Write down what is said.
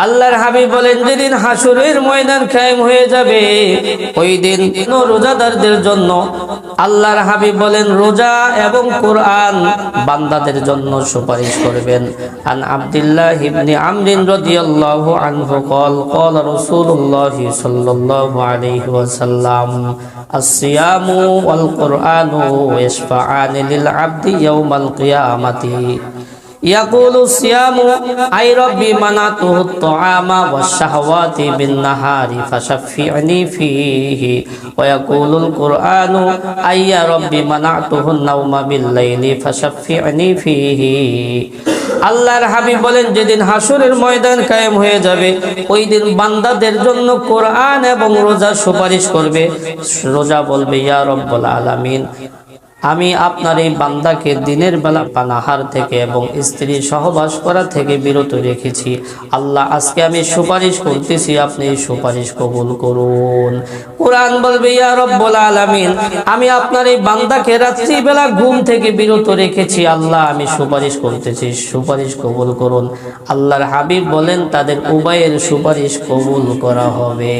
আল্লাহর হাবিব বলেন, যেদিন হাসরের ময়দান কায়েম হয়ে যাবে, ওই দিন রোজাদারদের জন্য আল্লাহর হাবিব বলেন, রোজা এবং কোরআন বান্দাদের জন্য সুপারিশ করবেন। আন আব্দুল্লাহ ইবনে আমর রাদিয়াল্লাহু আনহু قال قال رسول الله صلى الله عليه وسلم الصيام والقرآن يشفعان للعبد يوم القيامة يقول الصيام أي ربي منعته الطعام والشهوات بالنهار فشفعني فيه ويقول القرآن أي يا ربي منعته النوم بالليل فشفعني فيه আল্লাহর হাবিব বলেন, যেদিন হাসরের ময়দান কায়েম হয়ে যাবে, ওই দিন বান্দাদের জন্য কোরআন এবং রোজা সুপারিশ করবে। রোজা বলবে, ইয়া রব্বুল আলামিন, আমি আপনার এই বান্দাকে দিনের বেলা পানাহার থেকে এবং স্ত্রী সহবাস করা থেকে বিরত রেখেছি। আল্লাহ, আজকে আমি সুপারিশ করতেছি, আপনি এই সুপারিশ কবুল করুন। কোরআন বলবে, ইয়া রব্বুল আলামিন, আমি আপনার এই বান্দাকে রাত্রিবেলা ঘুম থেকে বিরত রেখেছি। আল্লাহ, আমি সুপারিশ করতেছি, সুপারিশ কবুল করুন। আল্লাহর হাবিব বলেন, তাদের উভয়ের সুপারিশ কবুল করা হবে।